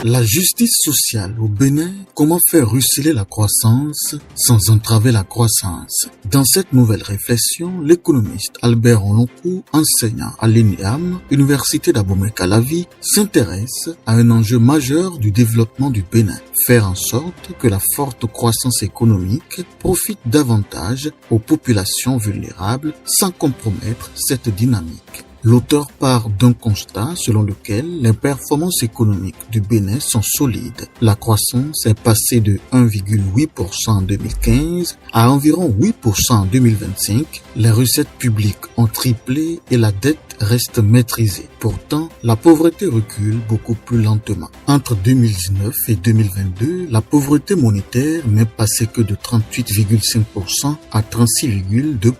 La justice sociale au Bénin, comment faire ruisseler la croissance sans entraver la croissance? Dans cette nouvelle réflexion, l'économiste Albert Onlonkou, enseignant à l'INEAM, Université d'Abomey-Calavi, s'intéresse à un enjeu majeur du développement du Bénin, faire en sorte que la forte croissance économique profite davantage aux populations vulnérables sans compromettre cette dynamique. L'auteur part d'un constat selon lequel les performances économiques du Bénin sont solides. La croissance est passée de 1,8% en 2015 à environ 8% en 2025. Les recettes publiques ont triplé et la dette reste maîtrisée. Pourtant, la pauvreté recule beaucoup plus lentement. Entre 2019 et 2022, la pauvreté monétaire n'est passée que de 38,5% à 36,2%.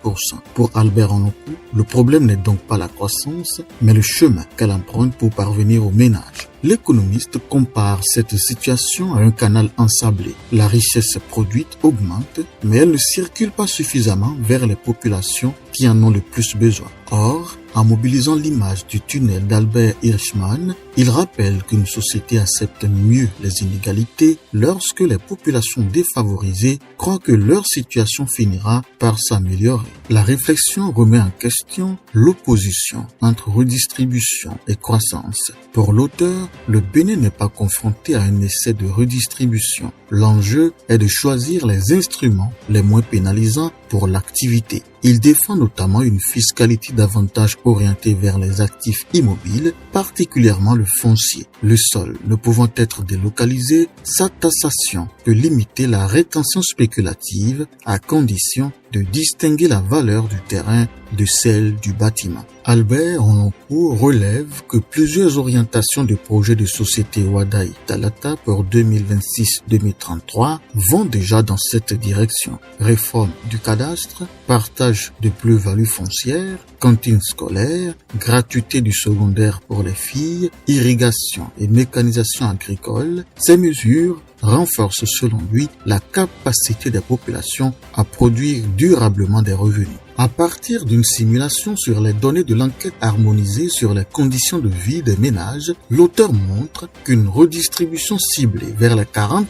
Pour Albert Onlonkou, le problème n'est donc pas la croissance, mais le chemin qu'elle emprunte pour parvenir au ménage. L'économiste compare cette situation à un canal ensablé. La richesse produite augmente, mais elle ne circule pas suffisamment vers les populations qui en ont le plus besoin. Or, en mobilisant l'image du tunnel d'Albert Hirschman, il rappelle qu'une société accepte mieux les inégalités lorsque les populations défavorisées croient que leur situation finira par s'améliorer. La réflexion remet en question l'opposition entre redistribution et croissance. Pour l'auteur, le Bénin n'est pas confronté à un essai de redistribution. L'enjeu est de choisir les instruments les moins pénalisants pour l'activité. Il défend notamment une fiscalité davantage orientée vers les actifs immobiles, particulièrement le foncier. Le sol ne pouvant être délocalisé, sa taxation peut limiter la rétention spéculative à condition de distinguer la valeur du terrain de celle du bâtiment. Albert Onlonkou relève que plusieurs orientations de projets de société Wadaï Talata pour 2026-2033 vont déjà dans cette direction. Réforme du cadastre, partage de plus-value foncière, cantine scolaire, gratuité du secondaire pour les filles, irrigation et mécanisation agricole. Ces mesures renforcent selon lui la capacité des populations à produire durablement des revenus. À partir d'une simulation sur les données de l'enquête harmonisée sur les conditions de vie des ménages, l'auteur montre qu'une redistribution ciblée vers les 40%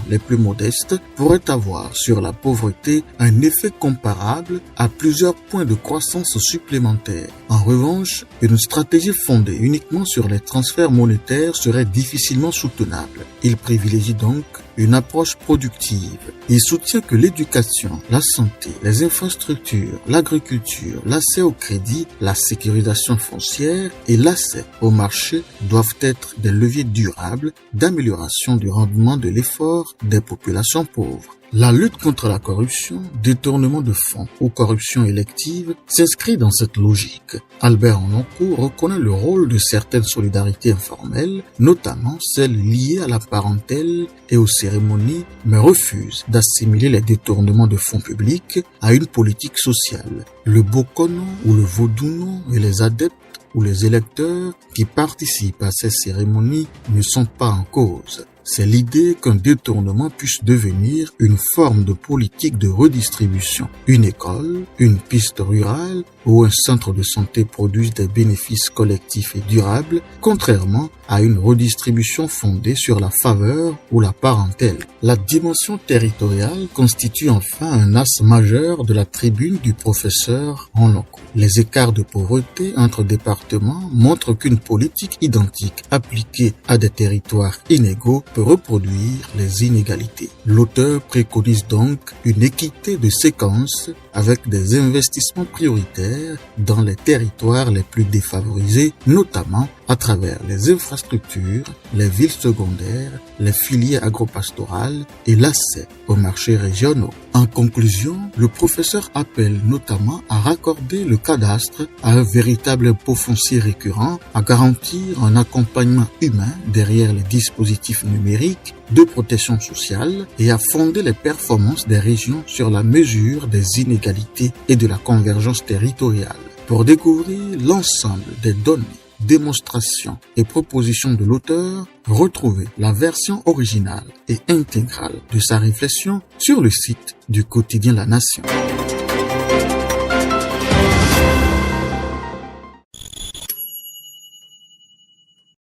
les plus modestes pourrait avoir sur la pauvreté un effet comparable à plusieurs points de croissance supplémentaires. En revanche, une stratégie fondée uniquement sur les transferts monétaires serait difficilement soutenable. Il privilégie donc une approche productive. Il soutient que l'éducation, la santé, les infrastructures, l'agriculture, l'accès au crédit, la sécurisation foncière et l'accès au marché doivent être des leviers durables d'amélioration du rendement de l'effort des populations pauvres. La lutte contre la corruption, détournement de fonds ou corruption élective s'inscrit dans cette logique. Albert Onlonkou reconnaît le rôle de certaines solidarités informelles, notamment celles liées à la parentèle et aux cérémonies, mais refuse d'assimiler les détournements de fonds publics à une politique sociale. Le Bokono ou le Vodouno et les adeptes ou les électeurs qui participent à ces cérémonies ne sont pas en cause. C'est l'idée qu'un détournement puisse devenir une forme de politique de redistribution. Une école, une piste rurale ou un centre de santé produisent des bénéfices collectifs et durables, contrairement à une redistribution fondée sur la faveur ou la parentèle. La dimension territoriale constitue enfin un axe majeur de la tribune du professeur Onlonkou. Les écarts de pauvreté entre départements montrent qu'une politique identique appliquée à des territoires inégaux peut reproduire les inégalités. L'auteur préconise donc une équité de séquence avec des investissements prioritaires dans les territoires les plus défavorisés, notamment à travers les infrastructures, les villes secondaires, les filières agropastorales et l'accès aux marchés régionaux. En conclusion, le professeur appelle notamment à raccorder le cadastre à un véritable impôt foncier récurrent, à garantir un accompagnement humain derrière les dispositifs numériques de protection sociale et à fonder les performances des régions sur la mesure des inégalités et de la convergence territoriale. Pour découvrir l'ensemble des données, démonstrations et propositions de l'auteur, retrouvez la version originale et intégrale de sa réflexion sur le site du quotidien La Nation.